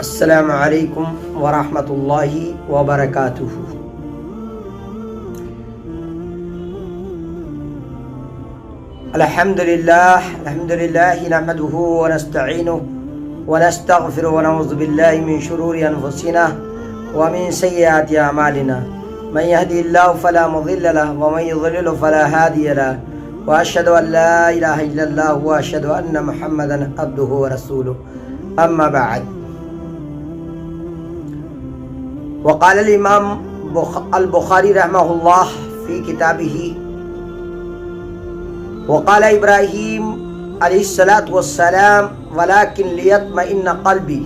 السلام علیکم ورحمۃ اللہ وبرکاتہ۔ الحمد للہ نحمده ونستعینه ونستغفره ونعوذ باللہ من شرور انفسنا ومن سیئات اعمالنا، من يهدي الله فلا مضل له ومن يضلل فلا هادي له، واشهد ان لا اله الا الله واشهد ان محمدا عبده ورسوله، اما بعد۔ وقال الامام البخاری رحمہ اللہ فی کتابہ، وقال ابراہیم علیہ الصلاۃ والسلام ولكن ليطمئن قلبی،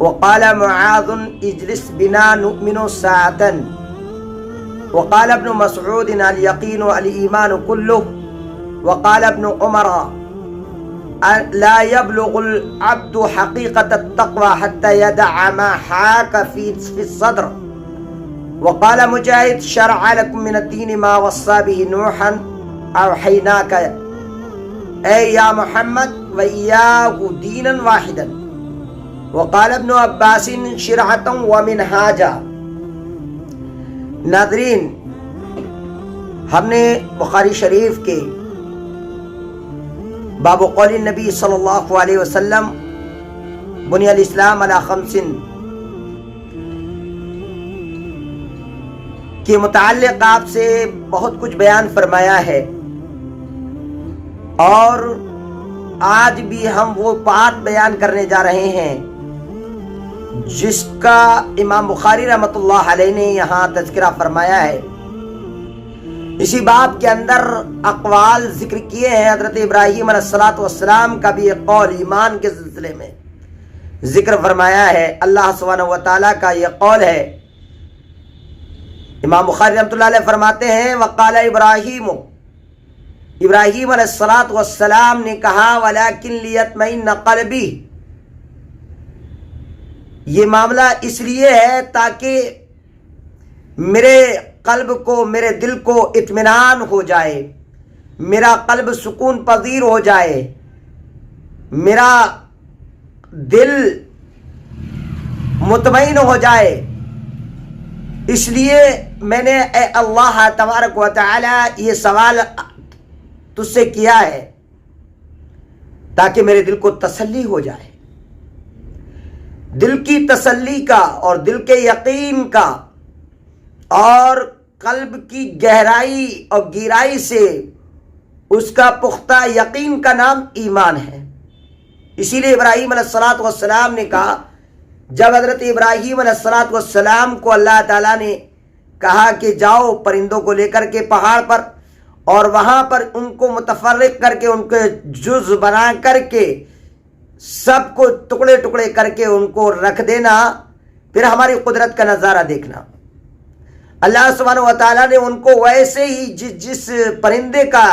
وقال معاذ اجلس بنا نؤمن ساعة، وقال ابن مسعود اليقین الایمان كله، وقال ابن عمر لا يبلغ العبد حقيقة التقوى حتى يدع ما حاك في الصدر، وقال مجاهد شرع لكم من الدين ما وصى به نوحا أوحيناك أي يا محمد وإياه دينا واحدا، وقال ابن عباس شرعة ومنهاجا۔ ناظرین، ہم نے بخاری شریف کے باب قول نبی صلی اللہ علیہ وسلم بنی الاسلام علی خمس کے متعلق آپ سے بہت کچھ بیان فرمایا ہے، اور آج بھی ہم وہ بات بیان کرنے جا رہے ہیں جس کا امام بخاری رحمۃ اللہ علیہ نے یہاں تذکرہ فرمایا ہے۔ اسی باب کے اندر اقوال ذکر کیے ہیں۔ حضرت ابراہیم علیہ الصلوۃ والسلام کا بھی ایک قول ایمان کے سلسلے میں ذکر فرمایا ہے۔ اللہ سبحانہ و تعالیٰ کا یہ قول ہے۔ امام بخاری رحمۃ اللہ علیہ فرماتے ہیں وقال ابراہیم علیہ الصلوۃ والسلام نے کہا ولکن لیطمئن قلبی، یہ معاملہ اس لیے ہے تاکہ میرے قلب کو، میرے دل کو اطمینان ہو جائے، میرا قلب سکون پذیر ہو جائے، میرا دل مطمئن ہو جائے۔ اس لیے میں نے اے اللہ تبارک و تعالی یہ سوال تجھ سے کیا ہے تاکہ میرے دل کو تسلی ہو جائے۔ دل کی تسلی کا اور دل کے یقین کا اور قلب کی گہرائی اور گہرائی سے اس کا پختہ یقین کا نام ایمان ہے۔ اسی لیے ابراہیم علیہ الصلوۃ والسلام نے کہا، جب حضرت ابراہیم علیہ الصلوۃ والسلام کو اللہ تعالیٰ نے کہا کہ جاؤ پرندوں کو لے کر کے پہاڑ پر اور وہاں پر ان کو متفرق کر کے، ان کے جز بنا کر کے سب کو ٹکڑے ٹکڑے کر کے ان کو رکھ دینا، پھر ہماری قدرت کا نظارہ دیکھنا۔ اللہ سبحانہ و تعالیٰ نے ان کو ویسے ہی جس پرندے کا،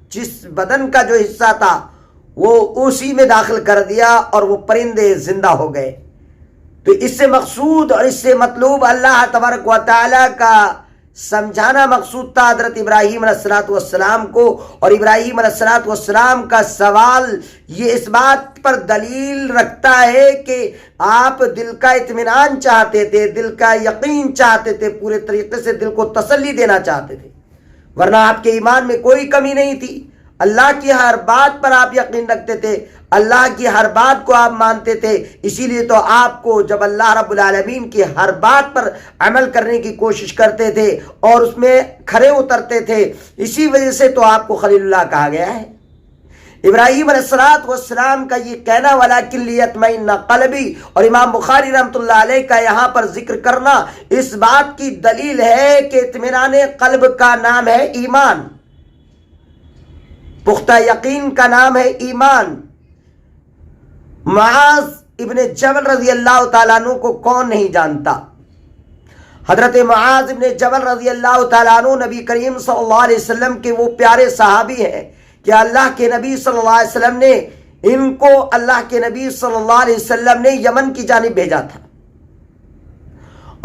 جس بدن کا جو حصہ تھا وہ اسی میں داخل کر دیا اور وہ پرندے زندہ ہو گئے۔ تو اس سے مقصود اور اس سے مطلوب اللہ تبارک و تعالیٰ کا سمجھانا مقصود تھا حضرت ابراہیم علیہ الصلوۃ والسلام کو، اور ابراہیم علیہ الصلوۃ والسلام کا سوال یہ اس بات پر دلیل رکھتا ہے کہ آپ دل کا اطمینان چاہتے تھے، دل کا یقین چاہتے تھے، پورے طریقے سے دل کو تسلی دینا چاہتے تھے، ورنہ آپ کے ایمان میں کوئی کمی نہیں تھی۔ اللہ کی ہر بات پر آپ یقین رکھتے تھے، اللہ کی ہر بات کو آپ مانتے تھے، اسی لیے تو آپ کو جب اللہ رب العالمین کی ہر بات پر عمل کرنے کی کوشش کرتے تھے اور اس میں کھرے اترتے تھے، اسی وجہ سے تو آپ کو خلیل اللہ کہا گیا ہے۔ ابراہیم علیہ الصلوۃ والسلام کا یہ کہنا ولکن لیطمئن قلبی اور امام بخاری رحمۃ اللہ علیہ کا یہاں پر ذکر کرنا اس بات کی دلیل ہے کہ اطمینان قلب کا نام ہے ایمان، پختہ یقین کا نام ہے ایمان۔ معاذ ابن جبل رضی اللہ تعالیٰ عنہ کو کون نہیں جانتا؟ حضرت معاذ ابن جبل رضی اللہ تعالیٰ عنہ نبی کریم صلی اللہ علیہ وسلم کے وہ پیارے صحابی ہیں کہ اللہ کے نبی صلی اللہ علیہ وسلم نے ان کو، اللہ کے نبی صلی اللہ علیہ وسلم نے یمن کی جانب بھیجا تھا،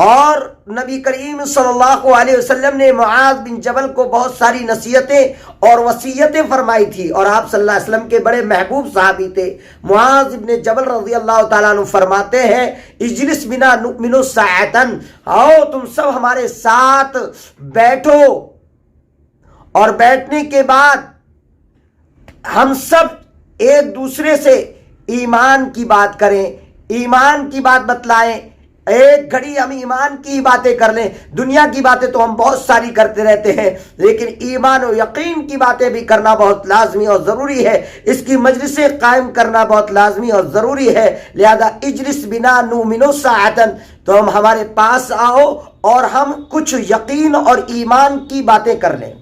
اور نبی کریم صلی اللہ علیہ وسلم نے معاذ بن جبل کو بہت ساری نصیحتیں اور وصیتیں فرمائی تھی، اور آپ صلی اللہ علیہ وسلم کے بڑے محبوب صحابی تھے۔ معاذ بن جبل رضی اللہ تعالیٰ عنہ فرماتے ہیں اجلس بنا نؤمن ساعتن، آؤ تم سب ہمارے ساتھ بیٹھو، اور بیٹھنے کے بعد ہم سب ایک دوسرے سے ایمان کی بات کریں، ایمان کی بات بتلائیں۔ ایک گھڑی ہم ایمان کی ہی باتیں کر لیں، دنیا کی باتیں تو ہم بہت ساری کرتے رہتے ہیں، لیکن ایمان و یقین کی باتیں بھی کرنا بہت لازمی اور ضروری ہے، اس کی مجلسیں قائم کرنا بہت لازمی اور ضروری ہے۔ لہذا اجلس بنا نؤمن ساعتن، تو ہم ہمارے پاس آؤ اور ہم کچھ یقین اور ایمان کی باتیں کر لیں۔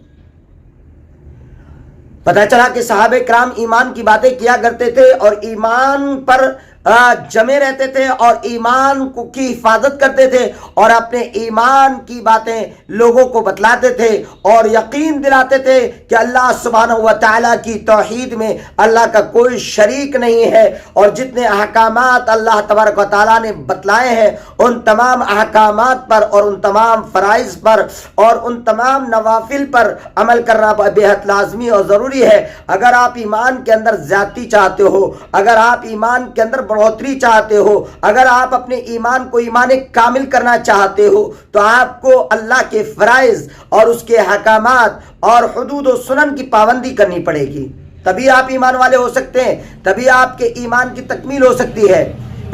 پتہ چلا کہ صحابہ کرام ایمان کی باتیں کیا کرتے تھے اور ایمان پر جمے رہتے تھے اور ایمان کی حفاظت کرتے تھے اور اپنے ایمان کی باتیں لوگوں کو بتلاتے تھے اور یقین دلاتے تھے کہ اللہ سبحانہ و تعالیٰ کی توحید میں اللہ کا کوئی شریک نہیں ہے، اور جتنے احکامات اللہ تبارک و تعالیٰ نے بتلائے ہیں ان تمام احکامات پر اور ان تمام فرائض پر اور ان تمام نوافل پر عمل کرنا بے حد لازمی اور ضروری ہے۔ اگر آپ ایمان کے اندر زیادتی چاہتے ہو، اگر آپ ایمان کے اندر بڑھوتری چاہتے ہو، اگر آپ اپنے ایمان کو ایمان کامل کرنا چاہتے ہو، تو آپ کو اللہ کے فرائض اور اس کے احکامات اور حدود و سنن کی پابندی کرنی پڑے گی، تبھی آپ ایمان والے ہو سکتے ہیں، تبھی آپ کے ایمان کی تکمیل ہو سکتی ہے۔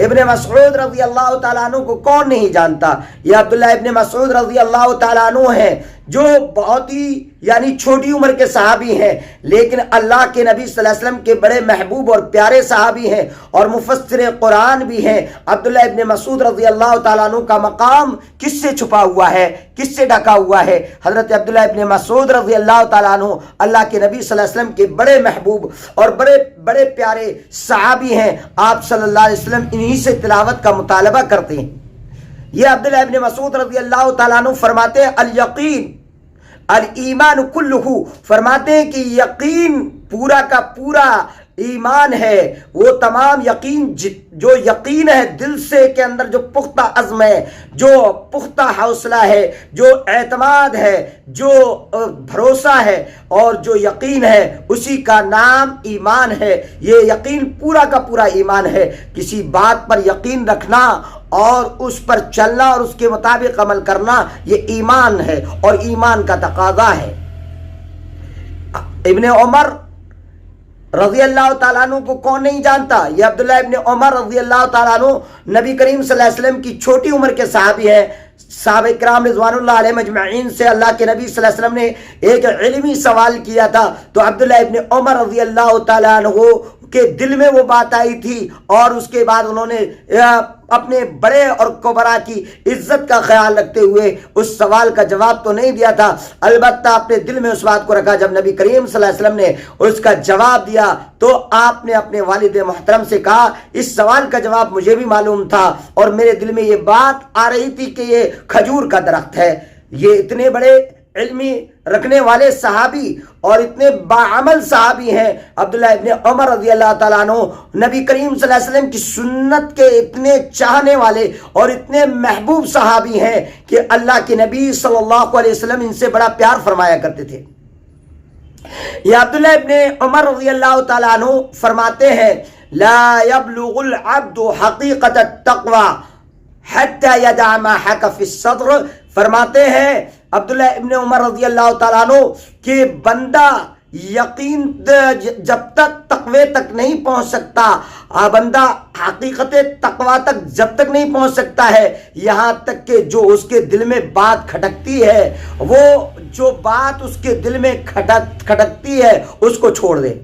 ابن مسعود رضی اللہ تعالیٰ عنہ کو کون نہیں جانتا؟ یہ عبداللہ ابن مسعود رضی اللہ تعالیٰ عنہ ہیں جو بہت ہی یعنی چھوٹی عمر کے صحابی ہیں، لیکن اللہ کے نبی صلی اللہ علیہ وسلم کے بڑے محبوب اور پیارے صحابی ہیں اور مفسر قرآن بھی ہیں۔ عبداللہ ابن مسعود رضی اللہ تعالیٰ عنہ کا مقام کس سے چھپا ہوا ہے، کس سے ڈھکا ہوا ہے؟ حضرت عبداللہ ابن مسعود رضی اللہ تعالیٰ عنہ اللہ کے نبی صلی اللہ علیہ وسلم کے بڑے محبوب اور بڑے پیارے صحابی ہیں۔ آپ صلی اللہ علیہ وسلم انہی سے تلاوت کا مطالبہ کرتے ہیں۔ یہ عبداللہ ابن مسعود رضی اللہ تعالیٰ عنہ فرماتے ہیں الیقین الایمان کلہ، فرماتے ہیں کہ یقین پورا کا پورا ایمان ہے، وہ تمام یقین جو یقین ہے دل سے کے اندر، جو پختہ عزم ہے، جو پختہ حوصلہ ہے، جو اعتماد ہے، جو بھروسہ ہے اور جو یقین ہے، اسی کا نام ایمان ہے۔ یہ یقین پورا کا پورا ایمان ہے۔ کسی بات پر یقین رکھنا اور اس پر چلنا اور اس کے مطابق عمل کرنا، یہ ایمان ہے اور ایمان کا تقاضا ہے۔ ابن عمر رضی اللہ تعالیٰ عنہ کو کون نہیں جانتا؟ یہ عبداللہ ابن عمر رضی اللہ تعالیٰ عنہ نبی کریم صلی اللہ علیہ وسلم کی چھوٹی عمر کے صحابی ہیں۔ صحابہ کرام رضوان اللہ علیہ مجمعین سے اللہ کے نبی صلی اللہ علیہ وسلم نے ایک علمی سوال کیا تھا، تو عبداللہ ابن عمر رضی اللہ تعالیٰ عنہ کے دل میں وہ بات آئی تھی، اور اس کے بعد انہوں نے اپنے بڑے اور کبرا کی عزت کا خیال رکھتے ہوئے اس سوال کا جواب تو نہیں دیا تھا، البتہ اپنے دل میں اس بات کو رکھا۔ جب نبی کریم صلی اللہ علیہ وسلم نے اس کا جواب دیا تو آپ نے اپنے والد محترم سے کہا اس سوال کا جواب مجھے بھی معلوم تھا اور میرے دل میں یہ بات آ رہی تھی کہ یہ کھجور کا درخت ہے۔ یہ اتنے بڑے علمی رکھنے والے صحابی اور اتنے باعمل صحابی ہیں عبداللہ ابن عمر رضی اللہ تعالیٰ عنہ، نبی کریم صلی اللہ علیہ وسلم کی سنت کے اتنے چاہنے والے اور اتنے محبوب صحابی ہیں کہ اللہ کے نبی صلی اللہ علیہ وسلم ان سے بڑا پیار فرمایا کرتے تھے۔ یہ عبداللہ ابن عمر رضی اللہ تعالیٰ عنہ فرماتے ہیں لا يبلغ العبد حقیقت التقوی حتی یدع ما حک فی الصدر، فرماتے ہیں عبداللہ ابن عمر رضی اللہ تعالیٰ عنہ کہ بندہ یقین جب تک تقوی تک نہیں پہنچ سکتا، بندہ حقیقت تقوی تک جب تک نہیں پہنچ سکتا ہے یہاں تک کہ جو اس کے دل میں بات کھٹکتی ہے، وہ جو بات اس کے دل میں کھٹکتی ہے اس کو چھوڑ دے،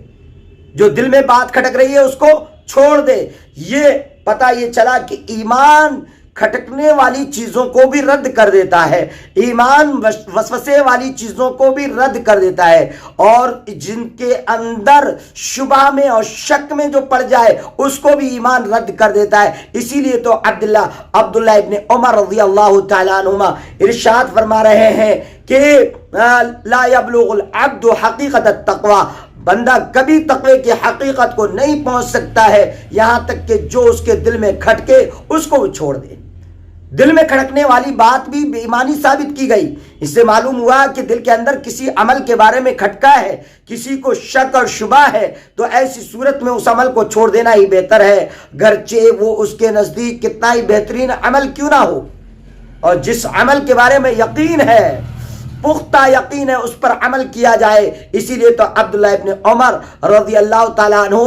جو دل میں بات کھٹک رہی ہے اس کو چھوڑ دے۔ یہ پتہ یہ چلا کہ ایمان کھٹکنے والی چیزوں کو بھی رد کر دیتا ہے، ایمان وسوسے والی چیزوں کو بھی رد کر دیتا ہے، اور جن کے اندر شبہ میں اور شک میں جو پڑ جائے اس کو بھی ایمان رد کر دیتا ہے۔ اسی لیے تو عبداللہ ابن عمر رضی اللہ تعالیٰ عنہما ارشاد فرما رہے ہیں کہ لا يبلغ العبد حقیقت التقوی، بندہ کبھی تقوی کی حقیقت کو نہیں پہنچ سکتا ہے یہاں تک کہ جو اس کے دل میں کھٹکے اس کو چھوڑ دے۔ دل میں کھڑکنے والی بات بھی بے ایمانی ثابت کی گئی۔ اس سے معلوم ہوا کہ دل کے اندر کسی عمل کے بارے میں کھٹکا ہے، کسی کو شک اور شبہ ہے، تو ایسی صورت میں اس عمل کو چھوڑ دینا ہی بہتر ہے، گرچہ وہ اس کے نزدیک کتنا ہی بہترین عمل کیوں نہ ہو۔ اور جس عمل کے بارے میں یقین ہے، پختہ یقین ہے، اس پر عمل کیا جائے۔ اسی لیے تو عبداللہ ابن عمر رضی اللہ تعالیٰ عنہ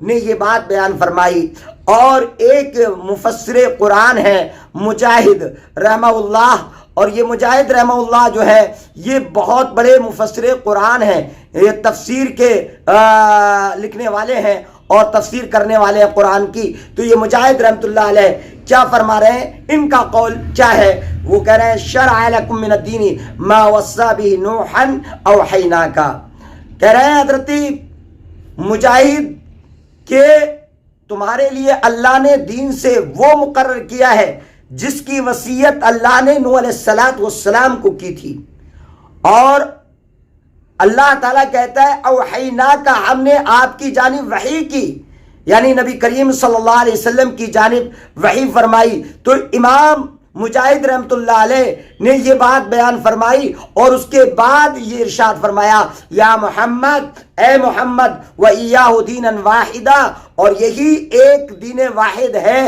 نے یہ بات بیان فرمائی۔ اور ایک مفسر قرآن ہے مجاہد رحمہ اللہ، اور یہ مجاہد رحمہ اللہ جو ہے یہ بہت بڑے مفسر قرآن ہیں، یہ تفسیر کے لکھنے والے ہیں اور تفسیر کرنے والے ہیں قرآن کی۔ تو یہ مجاہد رحمۃ اللہ علیہ کیا فرما رہے ہیں، ان کا قول کیا ہے؟ وہ کہہ رہے ہیں شرع لکم من الدین ما وصى به نوحا اوحیناک، کہہ رہے ہیں حضرت مجاہد کہ تمہارے لیے اللہ نے دین سے وہ مقرر کیا ہے جس کی وصیت اللہ نے نوح علیہ السلام کو کی تھی۔ اور اللہ تعالیٰ کہتا ہے اوحیناک، ہم نے آپ کی جانب وحی کی، یعنی نبی کریم صلی اللہ علیہ وسلم کی جانب وحی فرمائی۔ تو امام مجاہد رحمت اللہ علیہ نے یہ بات بیان فرمائی اور اس کے بعد یہ ارشاد فرمایا یا محمد، اے محمد، وَإِيَّاهُ دِينًا وَاحِدًا، اور یہی ایک دین واحد ہے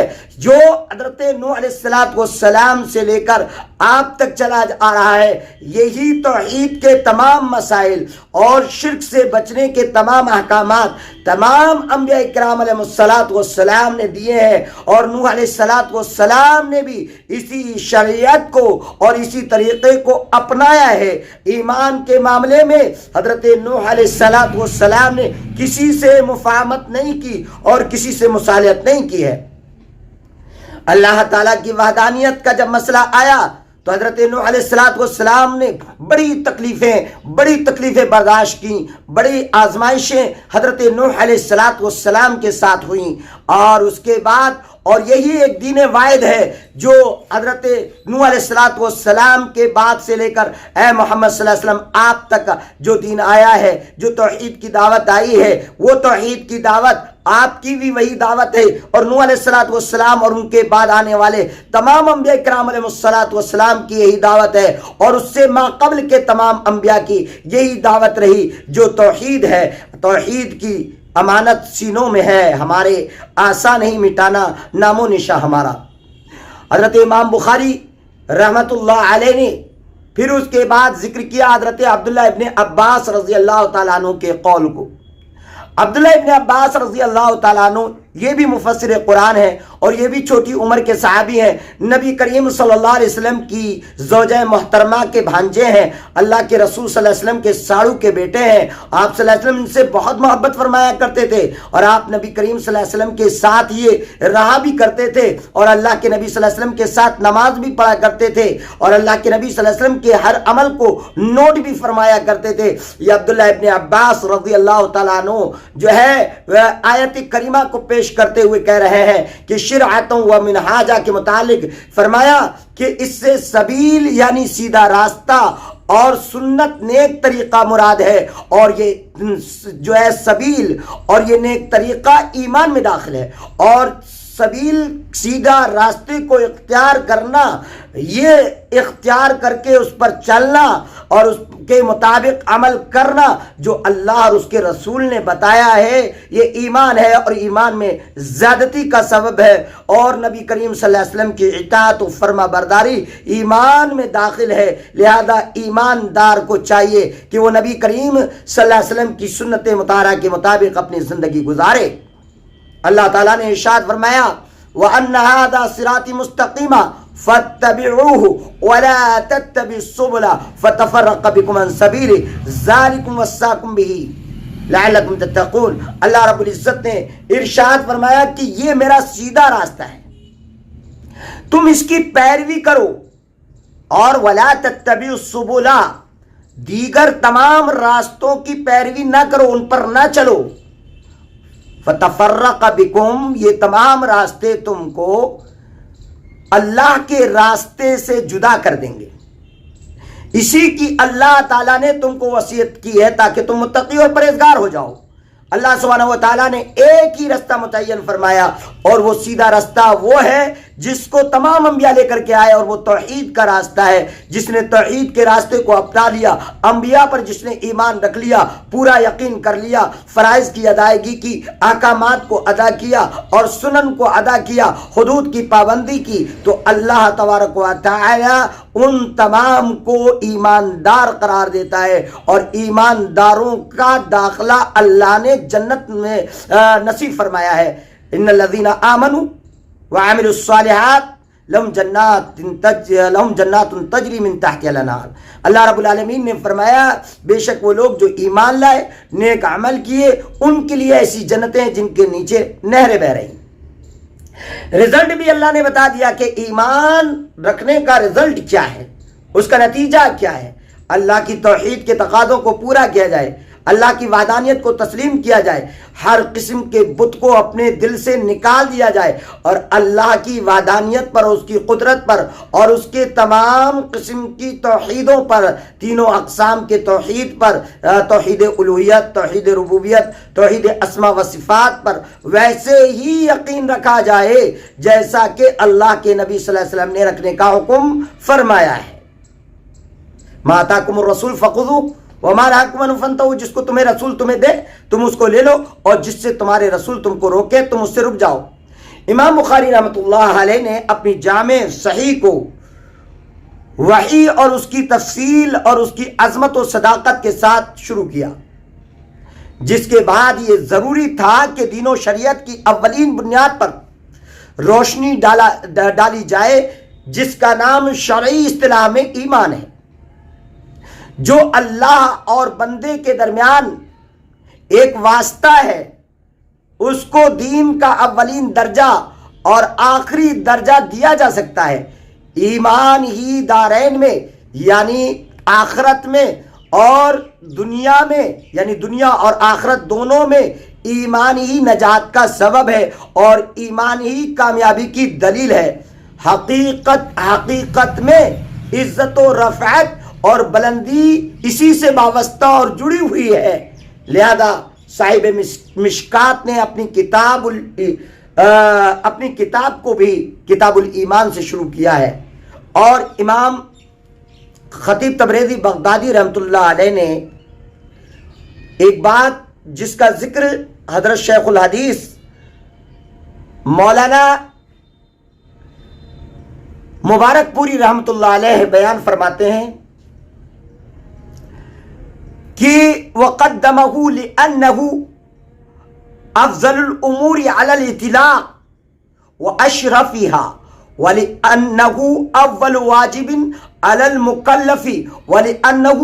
جو حضرت نوح علیہ السلام سے لے کر آپ تک چلا آ رہا ہے۔ یہی توحید کے تمام مسائل اور شرک سے بچنے کے تمام احکامات تمام انبیاء کرام علیہ السلام نے دیے ہیں، اور نوح علیہ السلام نے بھی اسی شریعت کو اور اسی طریقے کو اپنایا ہے۔ ایمان کے معاملے میں حضرت نوح علیہ السلام نے کسی سے مفاہمت نہیں کی اور کسی سے مصالحت نہیں کی ہے۔ اللہ تعالیٰ کی وحدانیت کا جب مسئلہ آیا تو حضرت نوح علیہ السلام نے بڑی تکلیفیں برداشت کی، بڑی آزمائشیں حضرت نوح علیہ السلام کے ساتھ ہوئیں، اور اس کے بعد اور یہی ایک دین واحد ہے جو حضرت نوح علیہ السلام کے بعد سے لے کر اے محمد صلی اللہ علیہ وسلم آپ تک جو دین آیا ہے، جو توحید کی دعوت آئی ہے، وہ توحید کی دعوت آپ کی بھی وہی دعوت ہے، اور نوح علیہ السلام اور ان کے بعد آنے والے تمام انبیاء کرام علیہ السلام کی یہی دعوت ہے، اور اس سے ما قبل کے تمام انبیاء کی یہی دعوت رہی جو توحید ہے۔ توحید کی امانت سینوں میں ہے ہمارے، آسان نہیں مٹانا نام و نشاں ہمارا۔ حضرت امام بخاری رحمت اللہ علیہ نے پھر اس کے بعد ذکر کیا حضرت عبداللہ ابن عباس رضی اللہ تعالیٰ عنہ کے قول کو۔ عبداللہ ابن عباس رضی اللہ تعالیٰ عنہ یہ بھی مفسر قرآن ہے اور یہ بھی چھوٹی عمر کے صحابی ہیں، نبی کریم صلی اللہ علیہ وسلم کی زوجہ محترمہ کے بھانجے ہیں، اللہ کے رسول صلی اللہ علیہ وسلم کے ساڑو کے بیٹے ہیں۔ آپ صلی اللہ علیہ وسلم ان سے بہت محبت فرمایا کرتے تھے، اور آپ نبی کریم صلی اللہ علیہ وسلم کے ساتھ یہ رہا بھی کرتے تھے، اور اللہ کے نبی صلی اللہ علیہ وسلم کے ساتھ نماز بھی پڑھا کرتے تھے، اور اللہ کے نبی صلی اللہ علیہ وسلم کے ہر عمل کو نوٹ بھی فرمایا کرتے تھے۔ یہ عبداللہ ابن عباس رضی اللہ تعالیٰ عنہ جو ہے آیت کریمہ کو پیش کرتے ہوئے کہہ رہے ہیں کہ شرعتوں و منہاجہ کے متعلق فرمایا کہ اس سے سبیل یعنی سیدھا راستہ اور سنت نیک طریقہ مراد ہے، اور یہ جو ہے سبیل اور یہ نیک طریقہ ایمان میں داخل ہے، اور سبیل سیدھا راستے کو اختیار کرنا، یہ اختیار کر کے اس پر چلنا اور اس کے مطابق عمل کرنا جو اللہ اور اس کے رسول نے بتایا ہے، یہ ایمان ہے، اور ایمان میں زیادتی کا سبب ہے، اور نبی کریم صلی اللہ علیہ وسلم کی اطاعت و فرما برداری ایمان میں داخل ہے۔ لہذا ایماندار کو چاہیے کہ وہ نبی کریم صلی اللہ علیہ وسلم کی سنت مطہرہ کے مطابق اپنی زندگی گزارے۔ اللہ تعالیٰ نے ارشاد فرمایا وَأَنَّ هَذَا صِرَاطِي مُسْتَقِيمًا فَاتَّبِعُوهُ وَلَا تَتَّبِعُوا السُّبُلَ فَتَفَرَّقَ بِكُمْ عَنْ سَبِيلِهِ ذَلِكُمْ وَصَّاكُمْ بِهِ لَعَلَّكُمْ تَتَّقُونَ۔ اللہ رب العزت نے ارشاد فرمایا کہ یہ میرا سیدھا راستہ ہے، تم اس کی پیروی کرو، اور وَلَا تَتَّبِعُوا السُّبُلَ، دیگر تمام راستوں کی پیروی نہ کرو، ان پر نہ چلو۔ فتفرق بکم، یہ تمام راستے تم کو اللہ کے راستے سے جدا کر دیں گے۔ اسی کی اللہ تعالیٰ نے تم کو وصیت کی ہے تاکہ تم متقی اور پرہیزگار ہو جاؤ۔ اللہ سبحانہ و تعالیٰ نے ایک ہی راستہ متعین فرمایا، اور وہ سیدھا راستہ وہ ہے جس کو تمام انبیاء لے کر کے آئے، اور وہ توحید کا راستہ ہے۔ جس نے توحید کے راستے کو اپنا لیا، انبیاء پر جس نے ایمان رکھ لیا، پورا یقین کر لیا، فرائض کی ادائیگی کی، احکامات کو ادا کیا اور سنن کو ادا کیا، حدود کی پابندی کی، تو اللہ تبارک و تعالی ان تمام کو ایماندار قرار دیتا ہے، اور ایمانداروں کا داخلہ اللہ نے جنت میں نصیب فرمایا ہے۔ ان الذین آمنوا وعملوا الصالحات لهم جنات تجری من تحتها الانہار۔ اللہ رب العالمین نے فرمایا بے شک وہ لوگ جو ایمان لائے، نیک عمل کیے، ان کے لیے ایسی جنتیں جن کے نیچے نہریں بہ رہی۔ رزلٹ بھی اللہ نے بتا دیا کہ ایمان رکھنے کا رزلٹ کیا ہے، اس کا نتیجہ کیا ہے۔ اللہ کی توحید کے تقاضوں کو پورا کیا جائے، اللہ کی وحدانیت کو تسلیم کیا جائے، ہر قسم کے بت کو اپنے دل سے نکال دیا جائے، اور اللہ کی وحدانیت پر، اس کی قدرت پر، اور اس کے تمام قسم کی توحیدوں پر، تینوں اقسام کے توحید پر، توحید الوہیت، توحید ربوبیت، توحید اسماء و صفات پر ویسے ہی یقین رکھا جائے جیسا کہ اللہ کے نبی صلی اللہ علیہ وسلم نے رکھنے کا حکم فرمایا ہے۔ ما آتاکم الرسول فخذوہ وما نہاکم عنہ فانتہوا، جس کو تمہیں رسول تمہیں دے تم اس کو لے لو، اور جس سے تمہارے رسول تم کو روکے تم اس سے رک جاؤ۔ امام بخاری رحمۃ اللہ علیہ نے اپنی جامع صحیح کو وحی اور اس کی تفصیل اور اس کی عظمت و صداقت کے ساتھ شروع کیا، جس کے بعد یہ ضروری تھا کہ دین و شریعت کی اولین بنیاد پر روشنی ڈالی جائے، جس کا نام شرعی اصطلاح میں ایمان ہے، جو اللہ اور بندے کے درمیان ایک واسطہ ہے۔ اس کو دین کا اولین درجہ اور آخری درجہ دیا جا سکتا ہے۔ ایمان ہی دارین میں یعنی آخرت میں اور دنیا میں، یعنی دنیا اور آخرت دونوں میں ایمان ہی نجات کا سبب ہے، اور ایمان ہی کامیابی کی دلیل ہے۔ حقیقت میں عزت و رفعت اور بلندی اسی سے وابستہ اور جڑی ہوئی ہے۔ لہذا صاحب مشکات نے اپنی کتاب کو بھی کتاب الایمان سے شروع کیا ہے، اور امام خطیب تبریزی بغدادی رحمۃ اللہ علیہ نے ایک بات جس کا ذکر حضرت شیخ الحدیث مولانا مبارک پوری رحمۃ اللہ علیہ بیان فرماتے ہیں کہ وقدمه لأنه افضل الامور على الاطلاق واشرفها ولأنه اول واجب على المكلف ولأنه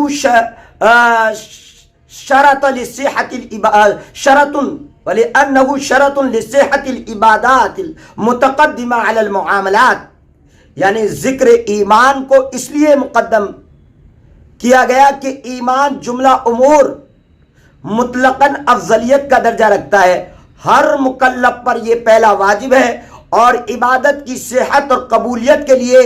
شرط لصحة العبادات المتقدمة على المعاملات، یعنی ذکر ایمان کو اس لیے مقدم کیا گیا کہ ایمان جملہ امور مطلقاً افضلیت کا درجہ رکھتا ہے، ہر مکلف پر یہ پہلا واجب ہے، اور عبادت کی صحت اور قبولیت کے لیے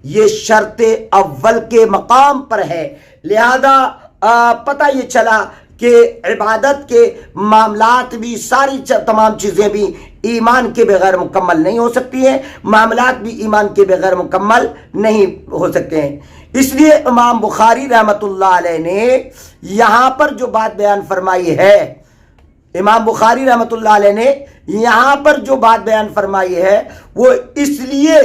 یہ شرط اول کے مقام پر ہے۔ لہذا پتہ یہ چلا کہ عبادت کے معاملات بھی، ساری تمام چیزیں بھی ایمان کے بغیر مکمل نہیں ہو سکتی ہیں، معاملات بھی ایمان کے بغیر مکمل نہیں ہو سکتے ہیں۔ اس لیے امام بخاری رحمۃ اللہ علیہ نے یہاں پر جو بات بیان فرمائی ہے، امام بخاری رحمۃ اللہ علیہ نے یہاں پر جو بات بیان فرمائی ہے وہ اس لیے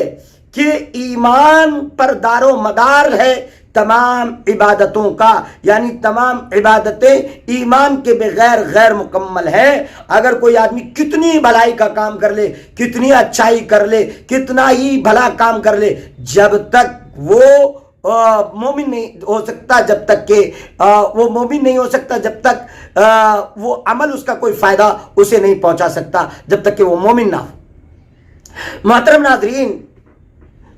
کہ ایمان پر دار و مدار ہے تمام عبادتوں کا، یعنی تمام عبادتیں ایمان کے بغیر غیر مکمل ہیں۔ اگر کوئی آدمی کتنی بھلائی کا کام کر لے، کتنی اچھائی کر لے، کتنا ہی بھلا کام کر لے، جب تک وہ مومن نہیں ہو سکتا، جب تک کہ وہ مومن نہیں ہو سکتا، جب تک وہ عمل اس کا کوئی فائدہ اسے نہیں پہنچا سکتا، جب تک کہ وہ مومن نہ ہو۔ محترم ناظرین،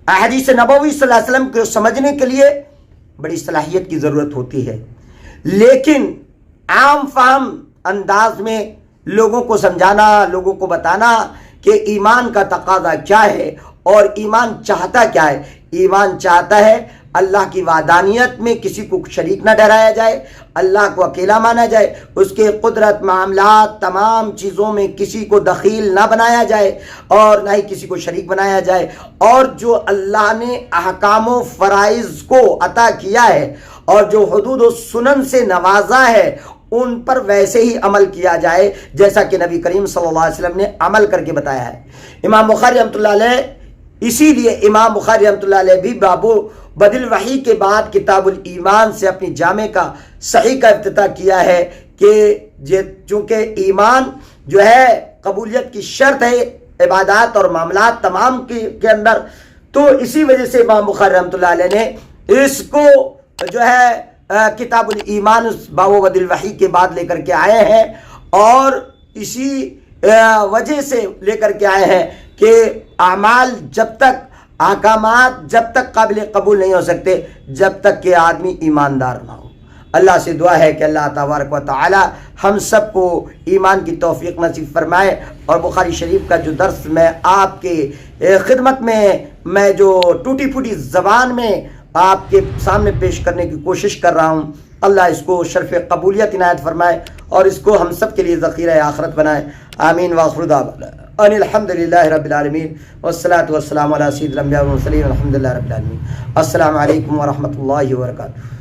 احادیث نبوی صلی اللہ علیہ وسلم کو سمجھنے کے لیے بڑی صلاحیت کی ضرورت ہوتی ہے، لیکن عام فہم انداز میں لوگوں کو سمجھانا، لوگوں کو بتانا کہ ایمان کا تقاضا کیا ہے اور ایمان چاہتا کیا ہے۔ ایمان چاہتا ہے اللہ کی وحدانیت میں کسی کو شریک نہ ٹھہرایا جائے، اللہ کو اکیلا مانا جائے، اس کے قدرت، معاملات، تمام چیزوں میں کسی کو دخیل نہ بنایا جائے اور نہ ہی کسی کو شریک بنایا جائے، اور جو اللہ نے احکام و فرائض کو عطا کیا ہے اور جو حدود و سنن سے نوازا ہے ان پر ویسے ہی عمل کیا جائے جیسا کہ نبی کریم صلی اللہ علیہ وسلم نے عمل کر کے بتایا ہے۔ امام بخاری رحمۃ اللہ علیہ، اسی لیے امام بخاری رحمۃ اللہ علیہ بھی باب بدل وحی کے بعد کتاب الایمان سے اپنی جامع کا صحیح کا افتتاح کیا ہے کہ چونکہ ایمان جو ہے قبولیت کی شرط ہے عبادات اور معاملات تمام کے اندر، تو اسی وجہ سے امام بخاری رحمۃ اللہ علیہ نے اس کو جو ہے کتاب الایمان باب بدل وحی کے بعد لے کر کے آئے ہیں، اور اسی وجہ سے لے کر کے آئے ہیں کہ اعمال جب تک، احکامات جب تک قابل قبول نہیں ہو سکتے جب تک کہ آدمی ایماندار نہ ہو۔ اللہ سے دعا ہے کہ اللہ تبارک و تعالی ہم سب کو ایمان کی توفیق نصیب فرمائے، اور بخاری شریف کا جو درس میں آپ کے خدمت میں جو ٹوٹی پھوٹی زبان میں آپ کے سامنے پیش کرنے کی کوشش کر رہا ہوں، اللہ اس کو شرف قبولیت عنایت فرمائے اور اس کو ہم سب کے لیے ذخیرہ آخرت بنائے، آمین۔ وآخر دعوانا ان الحمد للہ رب العالمین والصلاة والسلام علی سید الانبیاء والمرسلین والحمد للہ رب العالمین۔ السلام علیکم ورحمۃ اللہ وبرکاتہ۔